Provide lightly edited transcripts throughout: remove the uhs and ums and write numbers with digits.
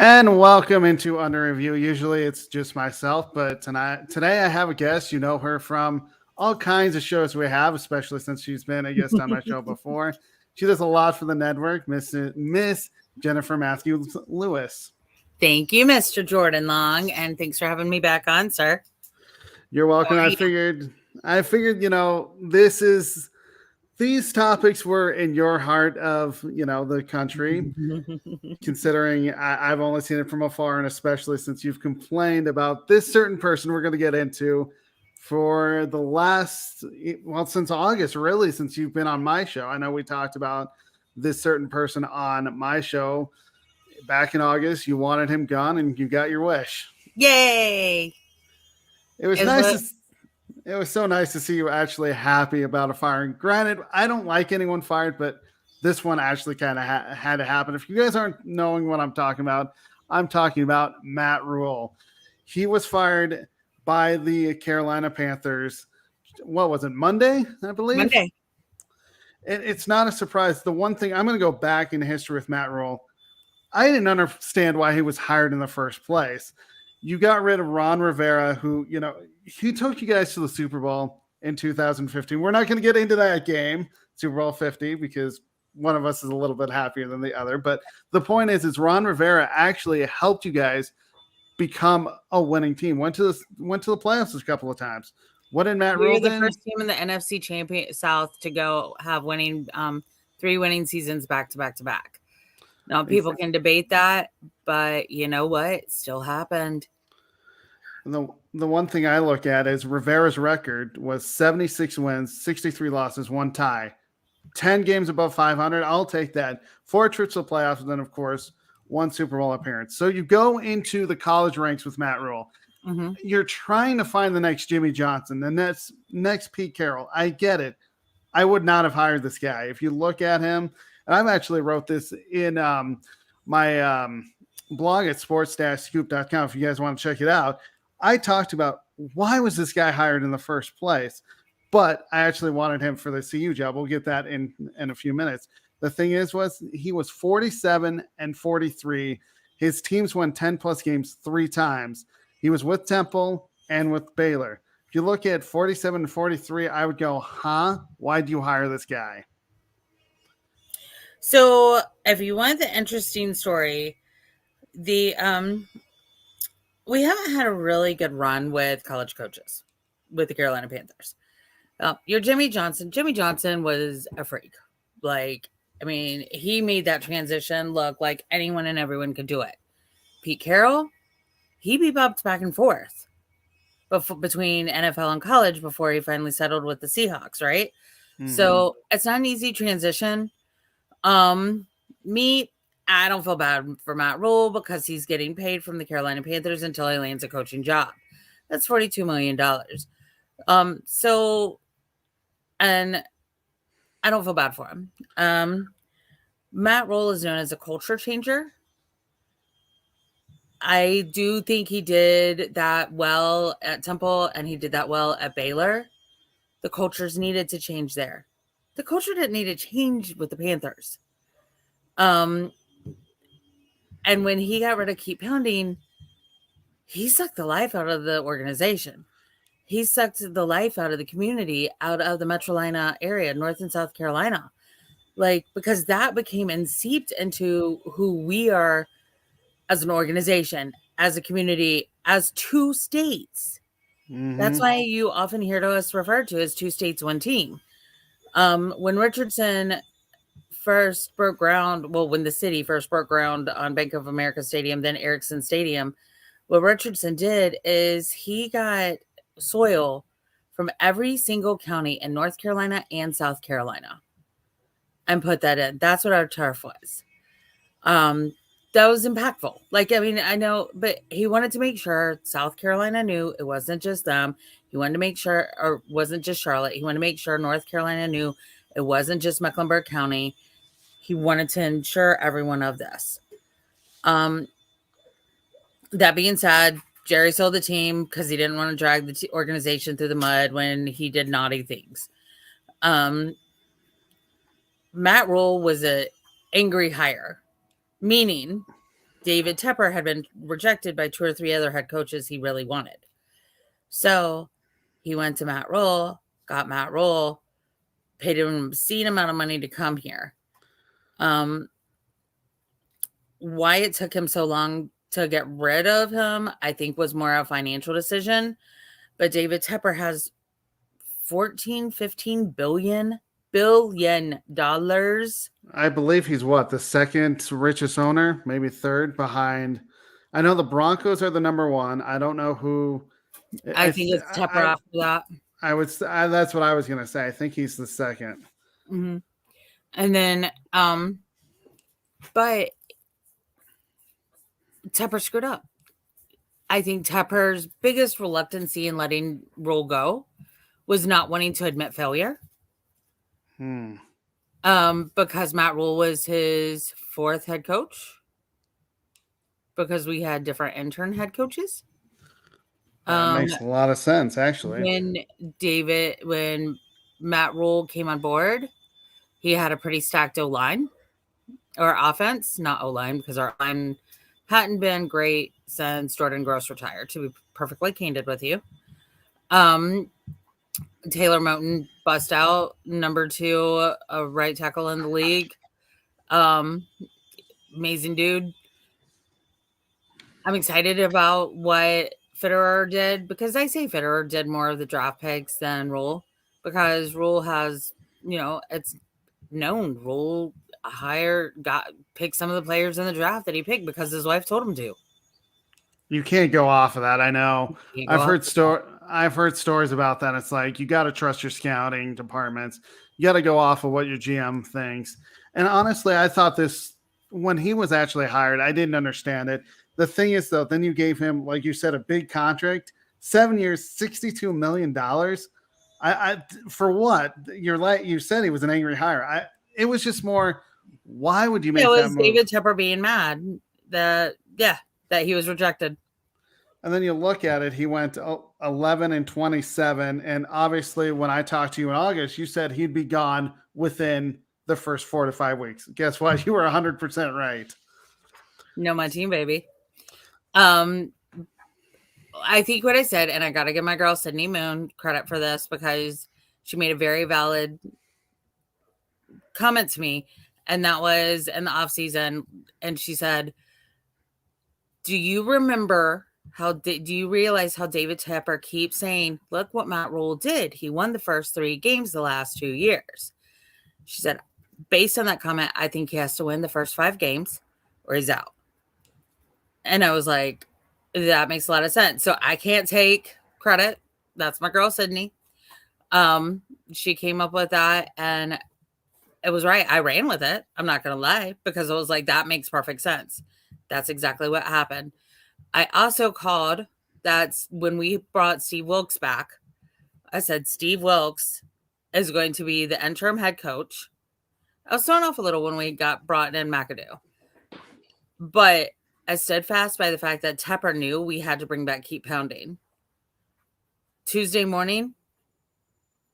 And welcome into Under Review. Usually it's just myself, but today I have a guest. You know her from all kinds of shows we have, especially since she's been a guest on my show before. She does a lot for the network, Miss Jennifer Matthews Lewis. Thank you, Mr. Jordan Long, and thanks for having me back on, sir. You're welcome. I figured, these topics were in your heart of, the country. Considering I've only seen it from afar, and especially since you've complained about this certain person we're going to get into for the last, well, since August, really, since you've been on my show. I know we talked about this certain person on my show back in August. You wanted him gone, and you got your wish. Yay! It was It was so nice to see you actually happy about a firing. Granted, I don't like anyone fired, but this one actually kind of had to happen. If you guys aren't knowing what I'm talking about Matt Rhule. He was fired by the Carolina Panthers. What was it, Monday, I believe? Monday. It's not a surprise. The one thing, I'm going to go back in history with Matt Rhule. I didn't understand why he was hired in the first place. You got rid of Ron Rivera, who, he took you guys to the Super Bowl in 2015. We're not going to get into that game, Super Bowl 50, because one of us is a little bit happier than the other. But the point is Ron Rivera actually helped you guys become a winning team. Went to the playoffs a couple of times. What did Matt Rhule do? We were the first team in the NFC champion South to go have winning 3 winning seasons back to back to back. Now, people can debate that, but you know what? It still happened. The one thing I look at is Rivera's record was 76 wins, 63 losses, 1 tie, 10 games above 500. I'll take that. 4 trips to the playoffs, and then, of course, 1 Super Bowl appearance. So you go into the college ranks with Matt Rhule. Mm-hmm. You're trying to find the next Jimmy Johnson, the next Pete Carroll. I get it. I would not have hired this guy. If you look at him, and I've actually wrote this in my blog at sports-scoop.com if you guys want to check it out. I talked about why was this guy hired in the first place, but I actually wanted him for the CU job. We'll get that in a few minutes. The thing was he was 47-43. His teams won 10-plus games 3 times. He was with Temple and with Baylor. If you look at 47-43, I would go, why do you hire this guy? So if you want the interesting story, we haven't had a really good run with college coaches with the Carolina Panthers. You're Jimmy Johnson. Jimmy Johnson was a freak. He made that transition look like anyone and everyone could do it. Pete Carroll, he bebopped back and forth between NFL and college before he finally settled with the Seahawks, right? Mm-hmm. So it's not an easy transition. I don't feel bad for Matt Rhule because he's getting paid from the Carolina Panthers until he lands a coaching job. That's $42 million. And I don't feel bad for him. Matt Rhule is known as a culture changer. I do think he did that well at Temple and he did that well at Baylor. The cultures needed to change there. The culture didn't need to change with the Panthers. And when he got rid of Keep Pounding, he sucked the life out of the organization. He sucked the life out of the community, out of the Metrolina area, North and South Carolina. Because that became and seeped into who we are as an organization, as a community, as 2 states. Mm-hmm. That's why you often hear us referred to as 2 states, 1 team. When Richardson first broke ground, when the city first broke ground on Bank of America Stadium, then Ericsson Stadium, what Richardson did is he got soil from every single county in North Carolina and South Carolina and put that in. That's what our turf was. That was impactful. I know, but he wanted to make sure South Carolina knew it wasn't just them. He wanted to make sure, or wasn't just Charlotte. He wanted to make sure North Carolina knew it wasn't just Mecklenburg County. He wanted to ensure everyone of this. That being said, Jerry sold the team because he didn't want to drag the organization through the mud when he did naughty things. Matt Rhule was an angry hire, meaning David Tepper had been rejected by 2 or 3 other head coaches he really wanted. So he went to Matt Rhule, got Matt Rhule, paid him an obscene amount of money to come here. Why it took him so long to get rid of him, I think was more a financial decision. But David Tepper has 15 billion dollars. I believe he's what, the second richest owner, maybe third behind. I know the Broncos are the number one. I don't know who. I think it's Tepper after that. That's what I was going to say. I think he's the second. Mm-hmm. And then, but Tepper screwed up. I think Tepper's biggest reluctancy in letting Rhule go was not wanting to admit failure. Because Matt Rhule was his 4th head coach. Because we had different intern head coaches. That makes a lot of sense, actually. When Matt Rhule came on board, he had a pretty stacked O-line or offense, not O-line, because our line hadn't been great since Jordan Gross retired, to be perfectly candid with you. Taylor Moton bust out, number 2 right tackle in the league. Amazing dude. I'm excited about what Fitterer did, because I say Fitterer did more of the draft picks than Rhule, because Rhule has, it's known Rhule picked some of the players in the draft that he picked because his wife told him to. You can't go off of that. I know. I've heard stories about that. It's like, you got to trust your scouting departments. You got to go off of what your GM thinks. And honestly, I thought this, when he was actually hired, I didn't understand it. The thing is, though, then you gave him, like you said, a big contract, 7 years, $62 million. For what? You said he was an angry hire. It was just more, why would you make that move? It was David Tepper being mad that he was rejected. And then you look at it, he went 11-27. And obviously, when I talked to you in August, you said he'd be gone within the first 4 to 5 weeks. Guess what? You were 100% right. No, my team, baby. I think what I said, and I got to give my girl Sydney Moon credit for this, because she made a very valid comment to me. And that was in the off season. And she said, do you realize how David Tepper keeps saying, look what Matt Rhule did. He won the first 3 games the last 2 years. She said, based on that comment, I think he has to win the first 5 games or he's out. And I was like, that makes a lot of sense. So I can't take credit. That's my girl, Sydney. She came up with that, and it was right. I ran with it. I'm not going to lie, because I was like, that makes perfect sense. That's exactly what happened. I also called, that's when we brought Steve Wilkes back. I said, Steve Wilkes is going to be the interim head coach. I was thrown off a little when we got brought in McAdoo. But I stood fast by the fact that Tepper knew we had to bring back Keep Pounding. Tuesday morning,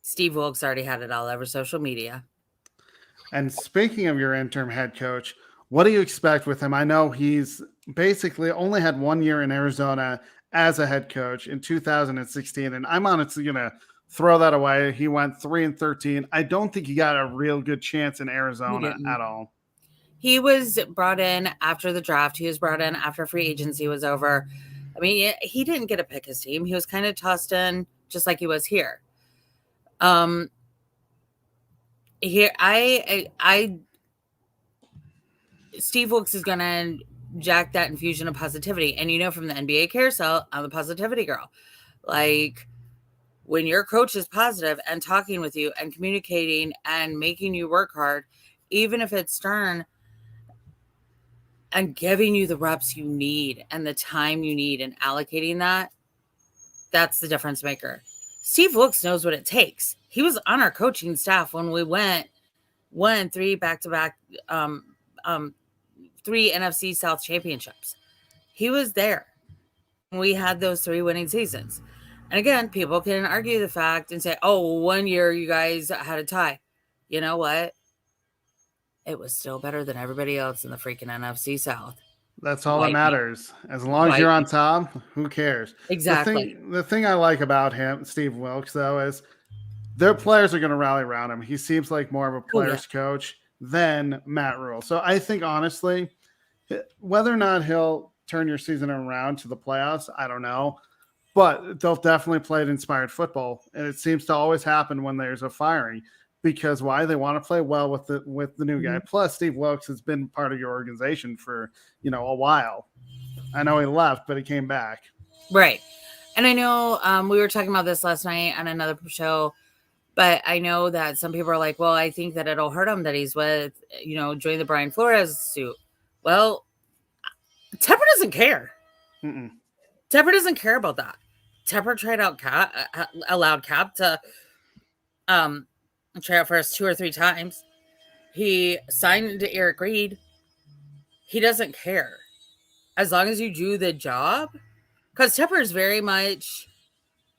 Steve Wilkes already had it all over social media. And speaking of your interim head coach, what do you expect with him? I know he's basically only had 1 year in Arizona as a head coach in 2016. And I'm honestly going to throw that away. He went 3-13. I don't think he got a real good chance in Arizona at all. He was brought in after the draft. He was brought in after free agency was over. I mean, he didn't get to pick his team. He was kind of tossed in just like he was here. Steve Wilkes is going to jack that infusion of positivity. And from the NBA carousel, I'm a positivity girl. Like, when your coach is positive and talking with you and communicating and making you work hard, even if it's stern, and giving you the reps you need and the time you need and allocating that, that's the difference maker. Steve Wilkes knows what it takes. He was on our coaching staff when we won 3 back-to-back, 3 NFC South championships. He was there when we had those 3 winning seasons. And again, people can argue the fact and say, oh, 1 year you guys had a tie. You know what? It was still better than everybody else in the freaking NFC South. That's all that Wipe me. matters. As long as Wipe you're on me. top, who cares? Exactly. The thing I like about him, Steve Wilkes, though, is their players are going to rally around him. He seems like more of a Oh yeah. player's coach than Matt Rhule. So I think honestly, whether or not he'll turn your season around to the playoffs, I don't know. But they'll definitely play inspired football, and it seems to always happen when there's a firing. Because why? They want to play well with the new guy. Mhm. Plus, Steve Wilkes has been part of your organization for a while. I know he left, but he came back. Right. And I know we were talking about this last night on another show, but I know that some people are like, well, I think that it'll hurt him that he's with, join the Brian Flores suit. Well, Tepper doesn't care. Mm-mm. Tepper doesn't care about that. Tepper tried out allowed Cap to try out for us 2 or 3 times. He signed to Eric Reed. He doesn't care. As long as you do the job. Because Tepper is very much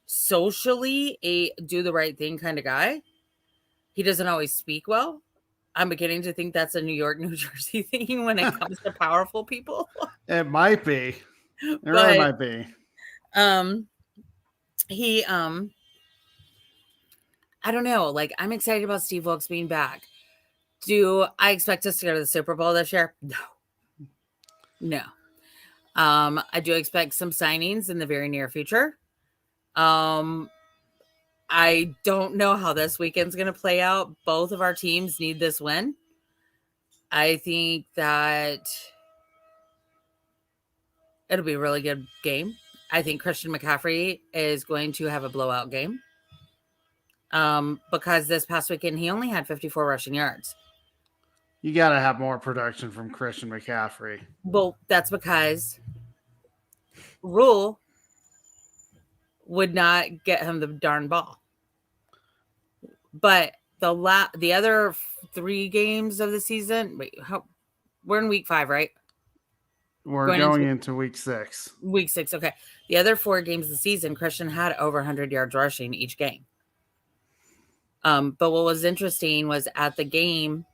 socially a do the right thing kind of guy. He doesn't always speak well. I'm beginning to think that's a New York, New Jersey thing when it comes to powerful people. It might be. It But really might be. He I don't know. Like, I'm excited about Steve Wilkes being back. Do I expect us to go to the Super Bowl this year? No. I do expect some signings in the very near future. I don't know how this weekend's going to play out. Both of our teams need this win. I think that it'll be a really good game. I think Christian McCaffrey is going to have a blowout game. Because this past weekend, he only had 54 rushing yards. You got to have more production from Christian McCaffrey. Well, that's because Rhule would not get him the darn ball. But the other 3 games of the season, we're in week 5, right? We're going into week 6. Week 6, okay. The other 4 games of the season, Christian had over 100 yards rushing each game. But what was interesting was at the game,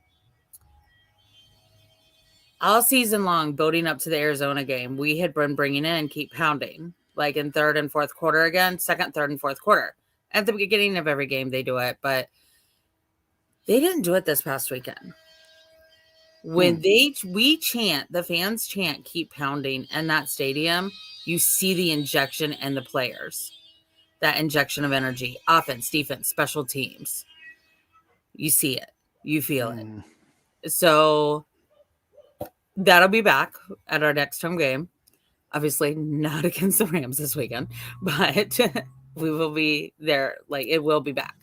all season long, building up to the Arizona game, we had been bringing in Keep Pounding, like in third and fourth quarter again, second, third, and fourth quarter. At the beginning of every game, they do it, but they didn't do it this past weekend. When we chant, the fans chant Keep Pounding in that stadium, you see the injection in the players. That injection of energy, offense, defense, special teams. You see it. You feel it. So that'll be back at our next home game. Obviously not against the Rams this weekend, but we will be there. Like, it will be back.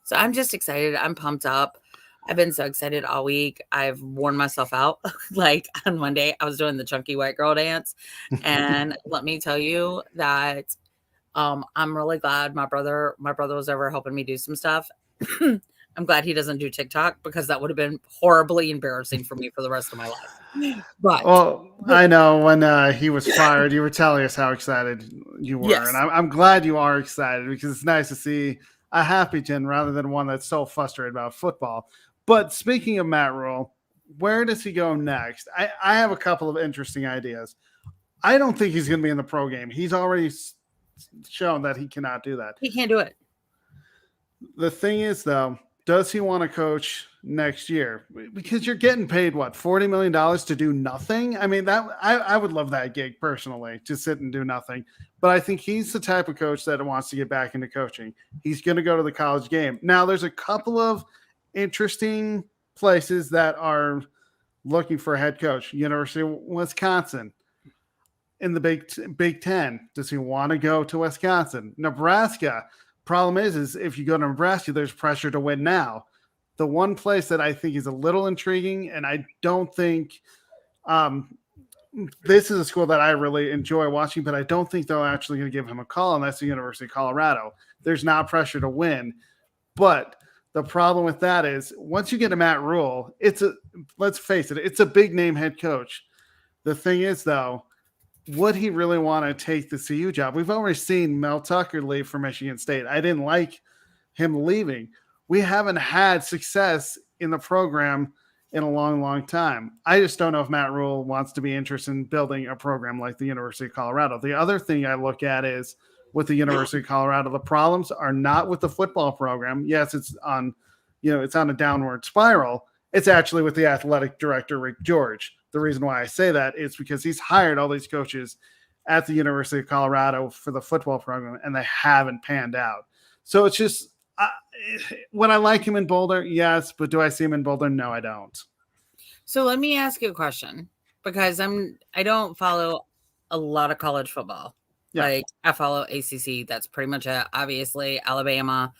So I'm just excited. I'm pumped up. I've been so excited all week. I've worn myself out. Like, on Monday, I was doing the chunky white girl dance. And let me tell you that I'm really glad my brother was over helping me do some stuff. I'm glad he doesn't do TikTok, because that would have been horribly embarrassing for me for the rest of my life. But I know when he was fired, you were telling us how excited you were, yes. And I'm glad you are excited, because it's nice to see a happy Jen rather than one that's so frustrated about football. But speaking of Matt Rhule, where does he go next? I have a couple of interesting ideas. I don't think he's going to be in the pro game. He's already shown that he cannot do that. He can't do it. The thing is, though, does he want to coach next year? Because you're getting paid, what, $40 million to do nothing? I mean, that I would love that gig personally, to sit and do nothing. But I think he's the type of coach that wants to get back into coaching. He's going to go to the college game. Now, there's a couple of interesting places that are looking for a head coach. University of Wisconsin. In the Big Ten, does he want to go to Wisconsin? Nebraska. Problem is if you go to Nebraska, there's pressure to win now. The one place that I think is a little intriguing, and I don't think this is a school that I really enjoy watching, but I don't think they're actually going to give him a call, and that's the University of Colorado. There's not pressure to win. But the problem with that is once you get to Matt Rhule, let's face it, it's a big name head coach. The thing is, though, would he really want to take the CU job? We've already seen Mel Tucker leave for Michigan State. I didn't like him leaving. We haven't had success in the program in a long, long time. I just don't know if Matt Rhule wants to be interested in building a program like the University of Colorado. The other thing I look at is with the University of Colorado, the problems are not with the football program. Yes, it's on, it's on a downward spiral. It's actually with the athletic director, Rick George. The reason why I say that is because he's hired all these coaches at the University of Colorado for the football program, and they haven't panned out. So it's just, would I like him in Boulder? Yes. But do I see him in Boulder? No, I don't. So let me ask you a question, because I don't follow a lot of college football. Yeah. Like I follow ACC. That's pretty much it. Obviously, Alabama,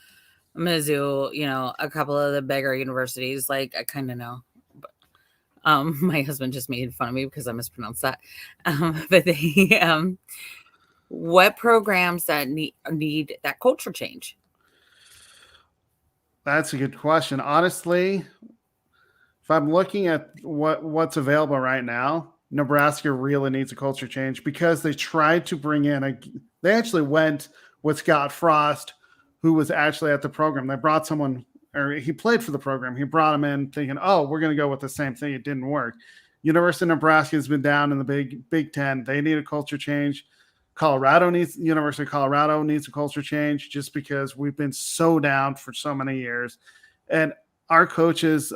Mizzou, a couple of the bigger universities. Like I kind of know. But, my husband just made fun of me because I mispronounced that. But they, what programs that need that culture change? That's a good question. Honestly, if I'm looking at what's available right now, Nebraska really needs a culture change because they tried to bring in they actually went with Scott Frost, who was actually at the program. They brought someone, or he played for the program. He brought him in thinking, oh, we're going to go with the same thing. It didn't work. University of Nebraska has been down in the Big Ten. They need a culture change. University of Colorado needs a culture change just because we've been so down for so many years. And our coaches,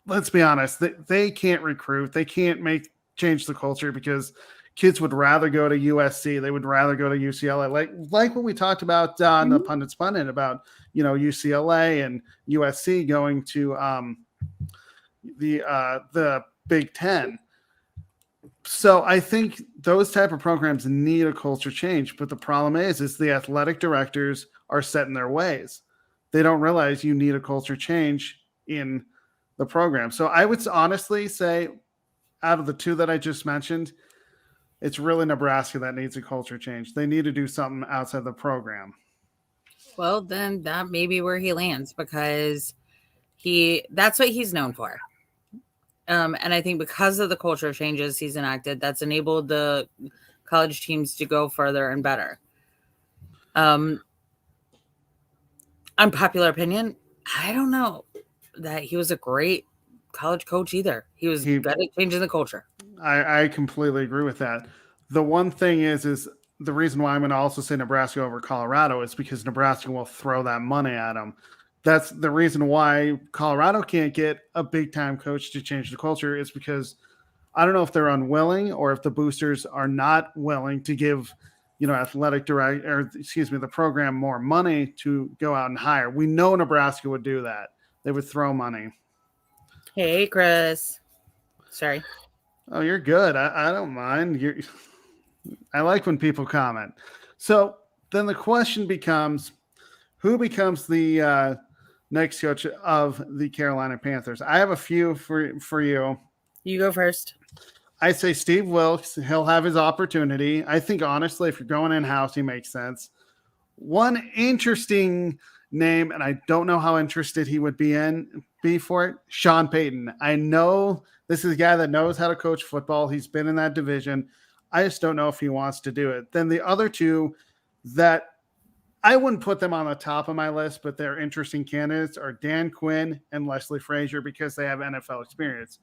let's be honest, they can't recruit. They can't change the culture because kids would rather go to USC. They would rather go to UCLA. Like when we talked about on the Pundits Pundit about, UCLA and USC going to the Big Ten. So I think those type of programs need a culture change, but the problem is the athletic directors are set in their ways. They don't realize you need a culture change in the program. So I would honestly say out of the two that I just mentioned, it's really Nebraska that needs a culture change. They need to do something outside the program. Well, then that may be where he lands because that's what he's known for. And I think because of the culture changes he's enacted, that's enabled the college teams to go further and better. Unpopular opinion, I don't know that he was a great college coach either. He was good at changing the culture. I completely agree with that. The one thing is the reason why I'm going to also say Nebraska over Colorado is because Nebraska will throw that money at him. That's the reason why Colorado can't get a big-time coach to change the culture is because I don't know if they're unwilling or if the boosters are not willing to give, the program more money to go out and hire. We know Nebraska would do that. They would throw money. Hey, Chris. Sorry. Oh, you're good. I don't mind. I like when people comment. So then the question becomes, who becomes the next coach of the Carolina Panthers? I have a few for you. You go first. I say Steve Wilkes. He'll have his opportunity. I think, honestly, if you're going in-house, he makes sense. One interesting name, and I don't know how interested he would be for it, Sean Payton. I know this is a guy that knows how to coach football. He's been in that division. I just don't know if he wants to do it. Then the other two that I wouldn't put them on the top of my list, but they're interesting candidates are Dan Quinn and Leslie Frazier because they have NFL experience.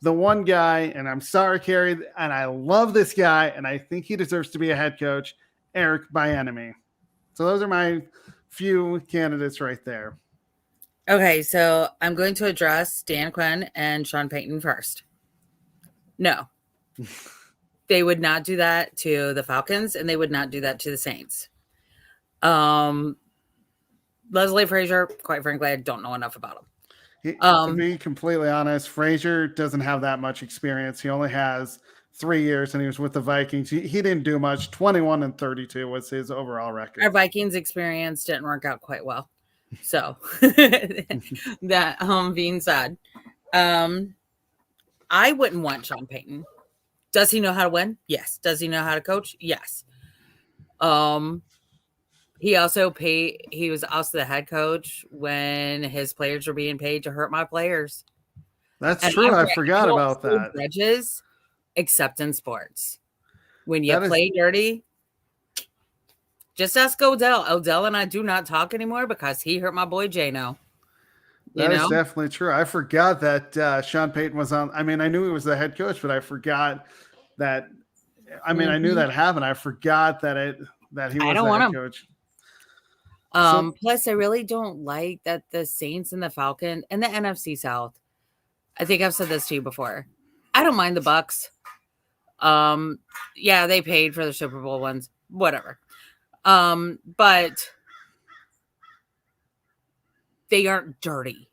The one guy, and I'm sorry, Carrie, and I love this guy, and I think he deserves to be a head coach, Eric Bieniemy. So those are my few candidates right there. Okay, so I'm going to address Dan Quinn and Sean Payton first. No. They would not do that to the Falcons, and they would not do that to the Saints. Leslie Frazier, quite frankly, I don't know enough about him. To be completely honest, Frazier doesn't have that much experience. He only has 3 years, and he was with the Vikings. He didn't do much. 21-32 was his overall record. Our Vikings experience didn't work out quite well. So that being said, I wouldn't want Sean Payton. Does he know how to win? Yes. Does he know how to coach? Yes. He was also the head coach when his players were being paid to hurt my players. That's true. I forgot about that. Grudges, except in sports. When you play dirty, just ask Odell. Odell and I do not talk anymore because he hurt my boy Jano. That is definitely true. I forgot that Sean Payton was on. I mean, I knew he was the head coach, but I forgot that. I mean, I knew that happened. I forgot that he I was don't the want head him. coach. Plus, I really don't like that the Saints and the Falcons and the NFC South. I think I've said this to you before. I don't mind the Bucks. Yeah, they paid for the Super Bowl ones, whatever. But they aren't dirty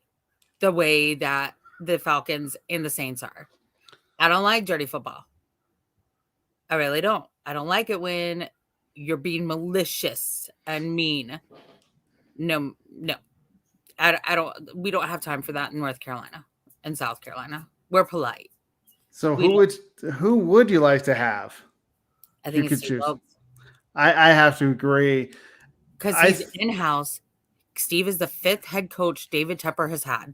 the way that the Falcons and the Saints are. I don't like dirty football. I really don't. I don't like it when you're being malicious and mean. No. I don't. We don't have time for that in North Carolina and South Carolina. We're polite. So who would you like to have? I think it's Steve Wilkes. I have to agree. Because he's in-house. Steve is the 5th head coach David Tepper has had.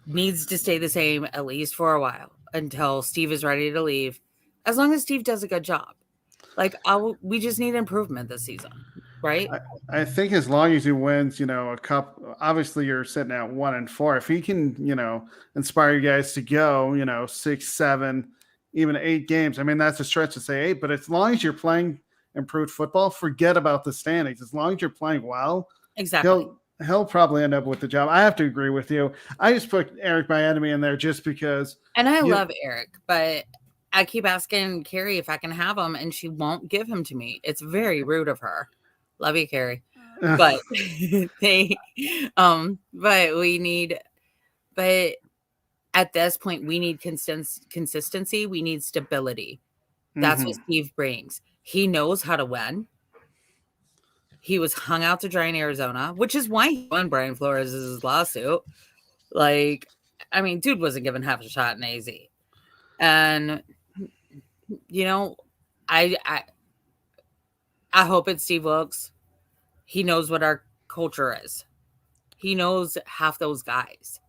Needs to stay the same at least for a while until Steve is ready to leave. As long as Steve does a good job. Like, we just need improvement this season, right? I think as long as he wins, a cup, obviously you're sitting at 1-4. If he can, inspire you guys to go, 6, 7, even 8 games. I mean, that's a stretch to say 8, but as long as you're playing improved football, forget about the standings. As long as you're playing well, exactly, he'll probably end up with the job. I have to agree with you. I just put Eric Bieniemy in there just because. And I love Eric, but I keep asking Carrie if I can have him, and she won't give him to me. It's very rude of her. Love you, Carrie. But but at this point, we need consistency. We need stability. That's what Steve brings. He knows how to win. He was hung out to dry in Arizona, which is why he won Brian Flores' lawsuit. Like, I mean, dude wasn't given half a shot in AZ. And, I hope it's Steve Wilkes. He knows what our culture is. He knows half those guys.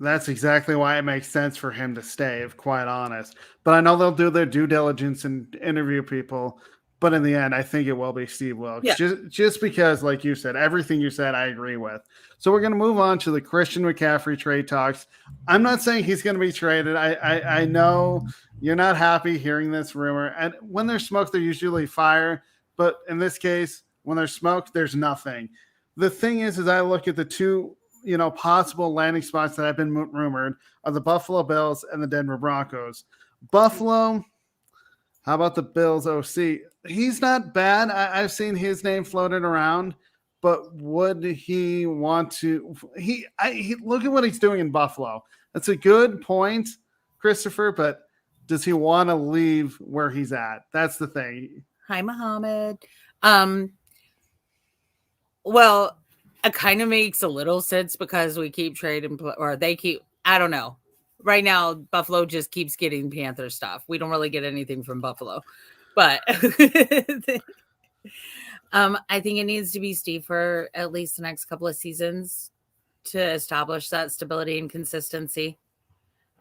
That's exactly why it makes sense for him to stay, if quite honest. But I know they'll do their due diligence and interview people. But in the end, I think it will be Steve Wilkes. Yeah. Just because, like you said, everything you said, I agree with. So we're going to move on to the Christian McCaffrey trade talks. I'm not saying he's going to be traded. I know you're not happy hearing this rumor. And when there's smoke, there's usually fire. But in this case, when there's smoke, there's nothing. The thing is I look at the two possible landing spots that have been rumored are the Buffalo Bills and the Denver Broncos. Buffalo, how about the Bills OC? He's not bad. I've seen his name floated around, but would he want to? He look at what he's doing in Buffalo. That's a good point, Christopher, but does he want to leave where he's at? That's the thing. Hi, Muhammad. Well, it kind of makes a little sense because we keep trading, or they keep, I don't know. Right now, Buffalo just keeps getting Panther stuff. We don't really get anything from Buffalo. But I think it needs to be Steve for at least the next couple of seasons to establish that stability and consistency.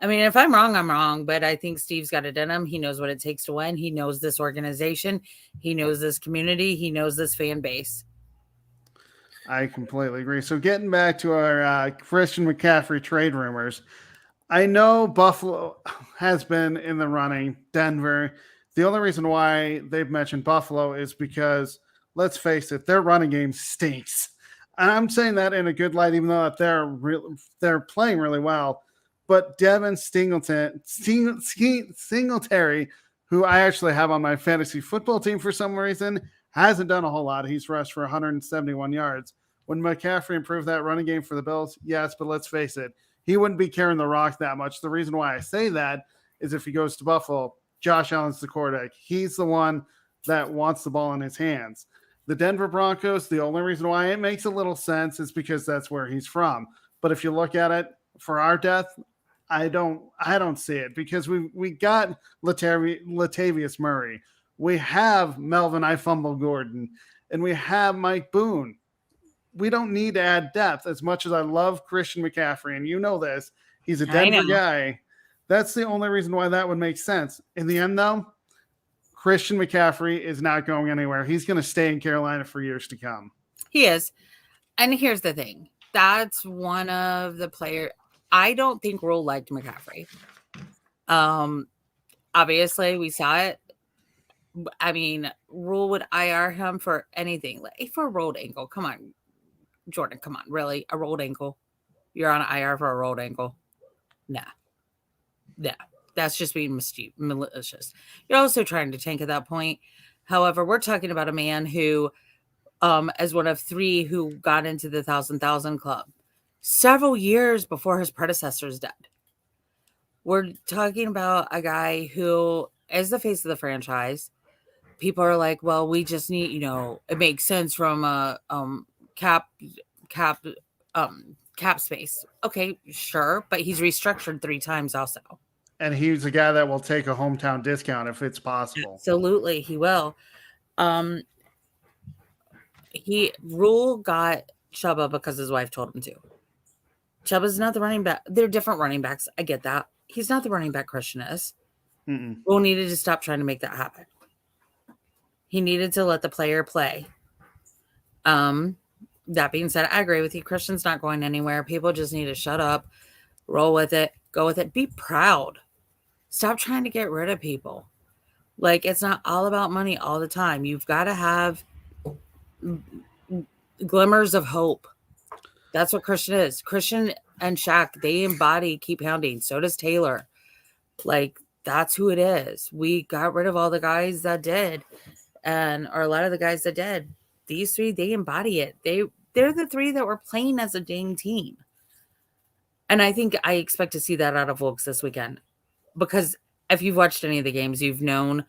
I mean, if I'm wrong, I'm wrong. But I think Steve's got it in him. He knows what it takes to win. He knows this organization. He knows this community. He knows this fan base. I completely agree. So getting back to our Christian McCaffrey trade rumors, I know Buffalo has been in the running, Denver. The only reason why they've mentioned Buffalo is because, let's face it, their running game stinks. And I'm saying that in a good light, even though they're playing really well. But Devin Singletary, who I actually have on my fantasy football team for some reason, hasn't done a whole lot. He's rushed for 171 yards. When McCaffrey improved that running game for the Bills, yes, but let's face it, he wouldn't be carrying the rock that much. The reason why I say that is if he goes to Buffalo, Josh Allen's the quarterback. He's the one that wants the ball in his hands. The Denver Broncos, the only reason why it makes a little sense is because that's where he's from. But if you look at it for our depth, I don't see it because we got Latavius Murray. We have Melvin I Fumble Gordon, and we have Mike Boone. We don't need to add depth as much as I love Christian McCaffrey, and you know this. He's a Denver guy. That's the only reason why that would make sense. In the end, though, Christian McCaffrey is not going anywhere. He's going to stay in Carolina for years to come. He is. And here's the thing. That's one of the players. I don't think Rhule liked McCaffrey. Obviously, we saw it. I mean, Rhule would IR him for anything. Like for a rolled ankle. Come on, Jordan. Come on. Really? A rolled ankle? You're on IR for a rolled ankle? Nah. That's just being malicious. You're also trying to tank at that point. However, we're talking about a man who, as one of 3 who got into the 1,000 club several years before his predecessors did. We're talking about a guy who is the face of the franchise. People are like, well, we just need, it makes sense from a cap space. Okay, sure, but he's restructured 3 times also. And he's a guy that will take a hometown discount if it's possible. Absolutely, he will. Rhule got Chuba because his wife told him to. Chuba's not the running back. They're different running backs. I get that. He's not the running back Christian is. Rhule needed to stop trying to make that happen. He needed to let the player play. That being said, I agree with you. Christian's not going anywhere. People just need to shut up, roll with it, go with it. Be proud. Stop trying to get rid of people. Like, it's not all about money all the time. You've got to have glimmers of hope. That's what Christian is. Christian and Shaq, they embody keep pounding. So does Taylor. Like, that's who it is. We got rid of all the guys that did, or a lot of the guys that did. These 3, they embody it. They're the 3 that were playing as a dang team. And I think I expect to see that out of Wilkes this weekend. Because if you've watched any of the games, you've known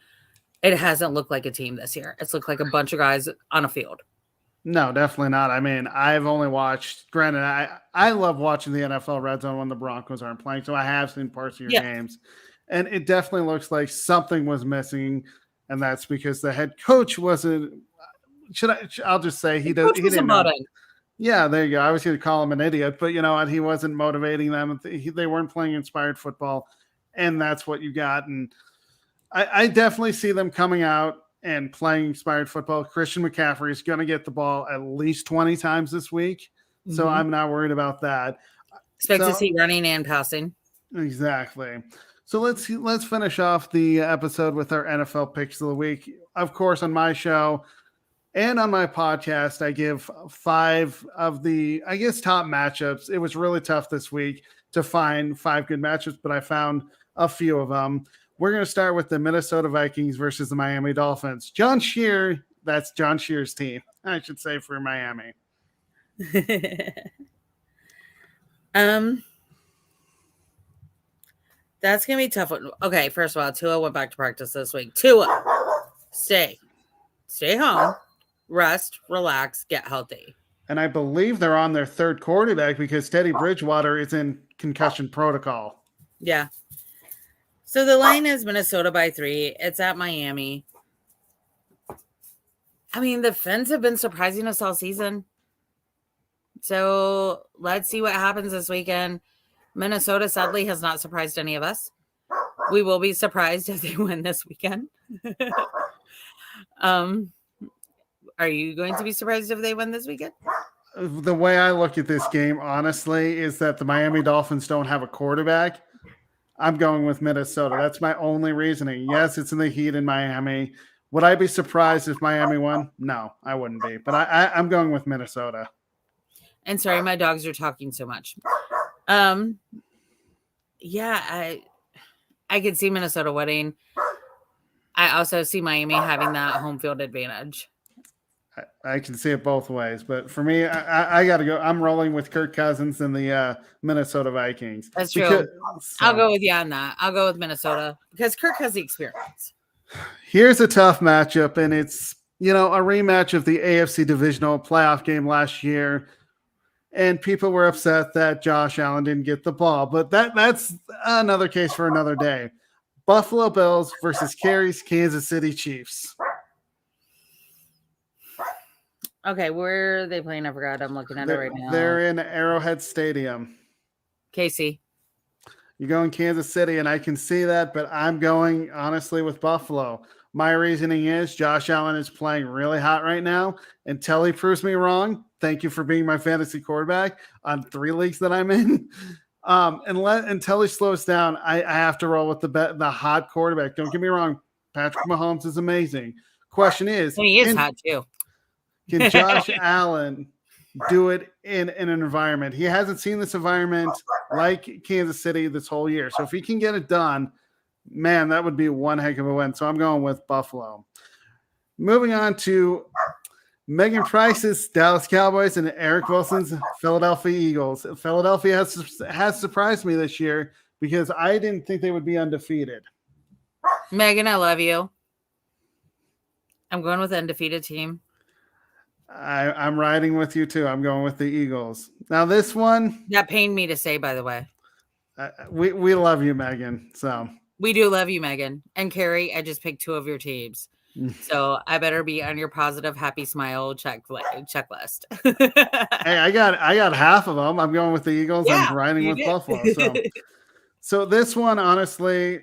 it hasn't looked like a team this year. It's looked like a bunch of guys on a field. No, definitely not. I mean, I've only watched, granted, I love watching the NFL Red Zone when the Broncos aren't playing, so I have seen parts of your games. And it definitely looks like something was missing, and that's because the head coach wasn't, I'll just say he didn't know. Yeah, there you go. I was going to call him an idiot, but you know what? He wasn't motivating them. They weren't playing inspired football, and that's what you got. And I definitely see them coming out and playing inspired football. Christian McCaffrey is going to get the ball at least 20 times this week, so I'm not worried about that. Expect to see running and passing. Exactly. So let's finish off the episode with our NFL picks of the week. Of course, on my show and on my podcast, I give 5 of the, I guess, top matchups. It was really tough this week to find 5 good matchups, but I found a few of them. We're going to start with the Minnesota Vikings versus the Miami Dolphins. John Scheer, that's John Scheer's team, I should say, for Miami. That's going to be a tough one. Okay, first of all, Tua went back to practice this week. Tua, stay home, rest, relax, get healthy. And I believe they're on their 3rd quarterback because Teddy Bridgewater is in concussion protocol. Yeah. So the line is Minnesota by 3. It's at Miami. I mean, the Fins have been surprising us all season. So let's see what happens this weekend. Minnesota, sadly, has not surprised any of us. We will be surprised if they win this weekend. Are you going to be surprised if they win this weekend? The way I look at this game, honestly, is that the Miami Dolphins don't have a quarterback. I'm going with Minnesota. That's my only reasoning. Yes, it's in the heat in Miami. Would I be surprised if Miami won? No, I wouldn't be. But I'm going with Minnesota. And sorry, my dogs are talking so much. Yeah, I could see Minnesota winning. I also see Miami having that home field advantage. I can see it both ways, but for me, I got to go. I'm rolling with Kirk Cousins and the Minnesota Vikings. That's true. I'll go with you on that. I'll go with Minnesota because Kirk has the experience. Here's a tough matchup, and it's, a rematch of the AFC divisional playoff game last year. And people were upset that Josh Allen didn't get the ball, but that's another case for another day. Buffalo Bills versus Carey's Kansas City Chiefs. Okay, where are they playing? I forgot. I'm looking at it right now. They're in Arrowhead Stadium. Casey. You're going Kansas City, and I can see that, but I'm going, honestly, with Buffalo. My reasoning is Josh Allen is playing really hot right now. Until he proves me wrong, thank you for being my fantasy quarterback on 3 leagues that I'm in. Until he slows down, I have to roll with the hot quarterback. Don't get me wrong, Patrick Mahomes is amazing. Question is, And he is hot too. can Josh Allen do it in an environment? He hasn't seen this environment like Kansas City this whole year. So if he can get it done, man, that would be one heck of a win. So I'm going with Buffalo. Moving on to Megan Price's Dallas Cowboys and Eric Wilson's Philadelphia Eagles. Philadelphia has surprised me this year because I didn't think they would be undefeated. Megan, I love you. I'm going with the undefeated team. I'm riding with you too. I'm going with the Eagles. Now this one, that pained me to say, by the way. We love you, Megan. So we do love you, Megan. And Carrie, I just picked 2 of your teams. So I better be on your positive, happy smile checklist. Hey, I got half of them. I'm going with the Eagles. Yeah, I'm riding with Buffalo. So this one, honestly,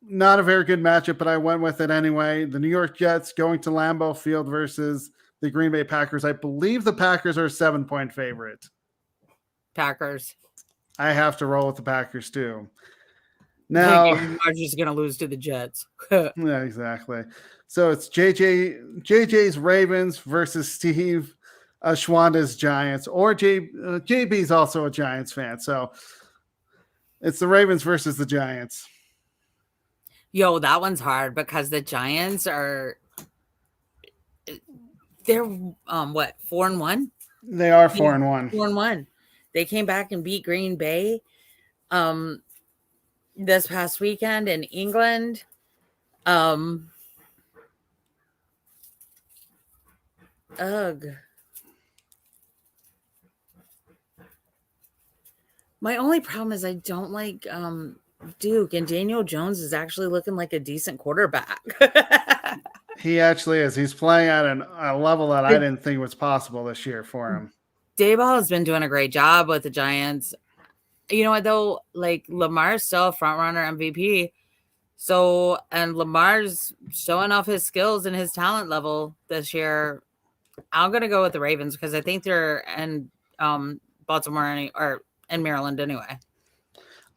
not a very good matchup, but I went with it anyway. The New York Jets going to Lambeau Field versus the Green Bay Packers. I believe the Packers are a 7-point favorite. Packers. I have to roll with the Packers too. Now are just going to lose to the Jets. Yeah, exactly. So it's JJ's Ravens versus Steve Schwanda's Giants, or JB's also a Giants fan. So it's the Ravens versus the Giants. Yo, that one's hard because the Giants they're what, 4-1? They are 4-1. 4-1. They came back and beat Green Bay this past weekend in England. Ugh. My only problem is I don't like Duke, and Daniel Jones is actually looking like a decent quarterback. He actually is. He's playing at a level that I didn't think was possible this year for him. Dayball has been doing a great job with the Giants. You know what, though? Like, Lamar's still a front-runner MVP. So, and Lamar's showing off his skills and his talent level this year. I'm going to go with the Ravens because I think they're in Baltimore or in Maryland anyway.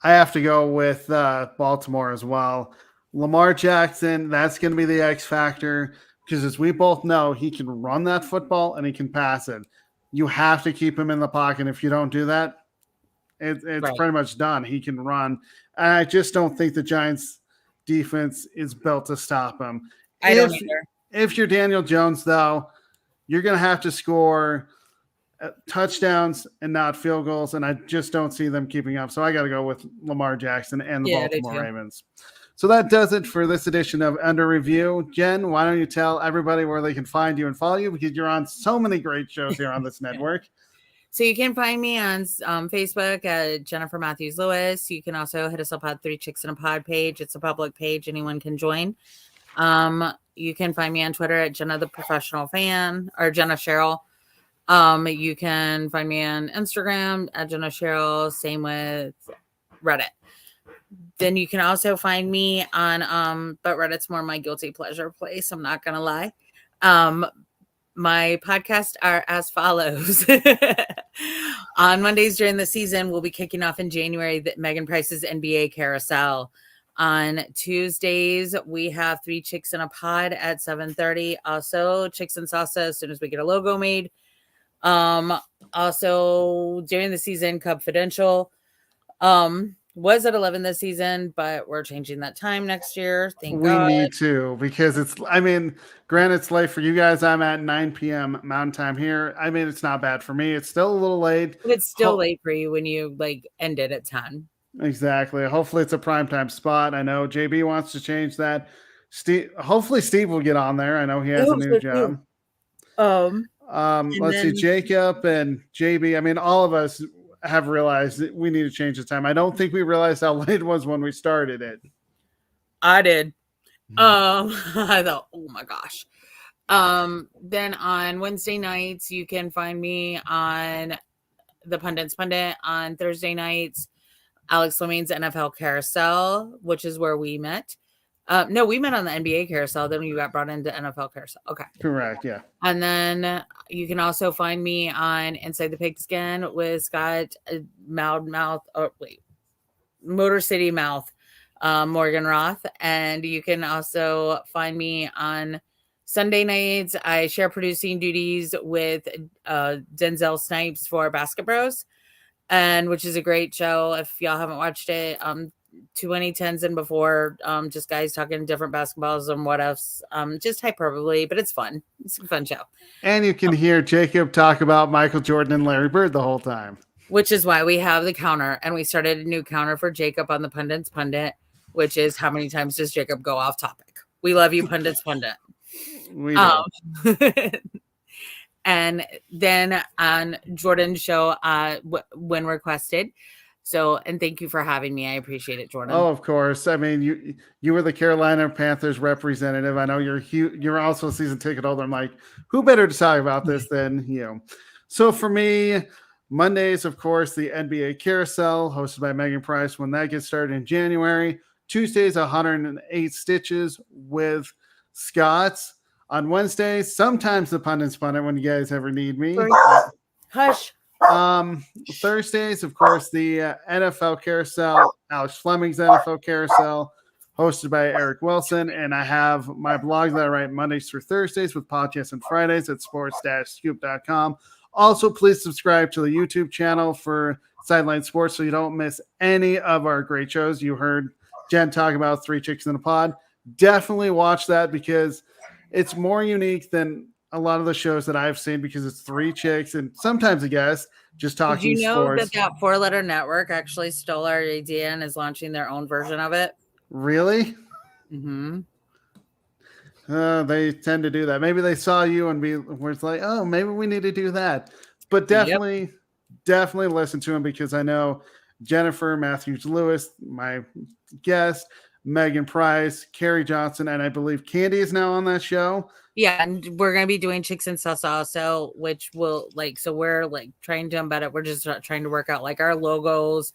I have to go with Baltimore as well. Lamar Jackson, that's going to be the X factor because, as we both know, he can run that football and he can pass it. You have to keep him in the pocket. If you don't do that, it's right. Pretty much done. He can run. And I just don't think the Giants' defense is built to stop him. I don't either. If you're Daniel Jones, though, you're going to have to score touchdowns and not field goals, and I just don't see them keeping up. So I got to go with Lamar Jackson and the Baltimore Ravens. So that does it for this edition of Under Review. Jen, why don't you tell everybody where they can find you and follow you, because you're on so many great shows here on this network. So you can find me on Facebook at Jennifer Matthews Lewis. You can also hit us up on 3 Chicks in a Pod page. It's a public page. Anyone can join. You can find me on Twitter at Jenna the Professional Fan, or Jenna Cheryl. You can find me on Instagram at Jenna Cheryl. Same with Reddit. Then you can also find me on, but Reddit's more my guilty pleasure place. I'm not going to lie. My podcasts are as follows. On Mondays during the season, we'll be kicking off in January Megan Price's NBA Carousel. On Tuesdays, we have 3 Chicks in a Pod at 7:30. Also, Chicks and Salsa as soon as we get a logo made. Also, during the season, Confidential was at 11 this season, but we're changing that time next year. Thank God. We need to, because granted, it's late for you guys. I'm at 9 p.m. Mountain Time here. I mean, it's not bad for me. It's still a little late. But it's still late for you when you end it at 10. Exactly. Hopefully it's a primetime spot. I know JB wants to change that. Hopefully Steve will get on there. I know he has a new job. Let's see, Jacob and JB. I mean, all of us have realized that we need to change the time. I don't think we realized how late it was when we started it. I did. I thought, oh my gosh. Then on Wednesday nights, you can find me on the Pundit's Pundit. On Thursday nights, Alex Fleming's NFL Carousel, which is where we met. No, we met on the NBA carousel. Then you got brought into NFL carousel. Okay. Correct. Yeah. And then you can also find me on Inside the Pigskin with Scott Motor City Mouth, Morgan Roth. And you can also find me on Sunday nights. I share producing duties with Denzel Snipes for Basket Bros, and which is a great show. If y'all haven't watched it, 2010s and before, just guys talking different basketballs and what else, just hyperbole, but it's fun. It's a fun show. And you can hear Jacob talk about Michael Jordan and Larry Bird the whole time. Which is why we have the counter, and we started a new counter for Jacob on the Pundits Pundit, which is how many times does Jacob go off topic? We love you, Pundits Pundit. We do. And then on Jordan's show, when requested. So, and thank you for having me. I appreciate it, Jordan. Oh, of course. I mean, you were the Carolina Panthers representative. I know you're also a season ticket holder. I'm like, who better to talk about this than you? So for me, Mondays, of course, the NBA Carousel hosted by Megan Price when that gets started in January. Tuesdays, 108 Stitches with Scott's. On Wednesdays, sometimes the Pundits Pundit when you guys ever need me. Hush. Thursdays, of course, the NFL Carousel, Alex Fleming's NFL Carousel, hosted by Eric Wilson. And I have my blog that I write Mondays through Thursdays with podcasts and Fridays at sports-scoop.com. Also, please subscribe to the YouTube channel for Sideline Sports so you don't miss any of our great shows. You heard Jen talk about Three Chicks in a Pod. Definitely watch that because it's more unique than a lot of the shows that I've seen because it's three chicks and sometimes a guest just talking sports. Did you know sports. that four-letter network actually stole our idea and is launching their own version of it? Really? Mm-hmm. They tend to do that. Maybe they saw you and was like, oh, maybe we need to do that. But definitely listen to them because I know Jennifer Matthews-Lewis, my guest, Megan Price, Carrie Johnson, and I believe Candy is now on that show. Yeah, and we're going to be doing Chicks and Salsa also, which will so we're trying to embed it. We're just trying to work out our logos,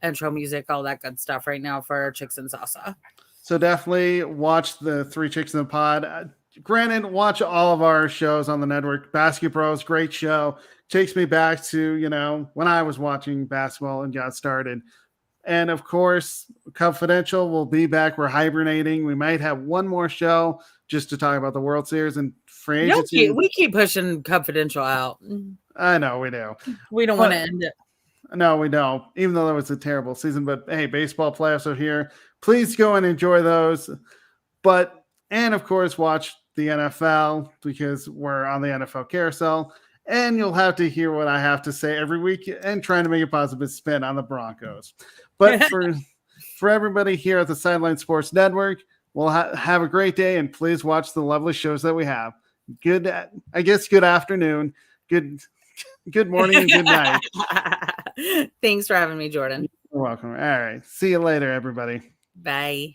intro music, all that good stuff right now for Chicks and Salsa. So definitely watch the Three Chicks in the Pod. Granted, watch all of our shows on the network. Basket Bros, great show. Takes me back to, when I was watching basketball and got started. And of course, Confidential will be back. We're hibernating. We might have one more show just to talk about the World Series and free agency. We keep pushing Confidential out. I know we do. We don't want to end it. No, we don't. Even though that was a terrible season. But hey, baseball playoffs are here. Please go and enjoy those. And of course, watch the NFL because we're on the NFL Carousel. And you'll have to hear what I have to say every week and trying to make a positive spin on the Broncos. But for everybody here at the Sideline Sports Network, we'll have a great day, and please watch the lovely shows that we have. Good afternoon, good morning, and good night. Thanks for having me, Jordan. You're welcome. All right. See you later, everybody. Bye.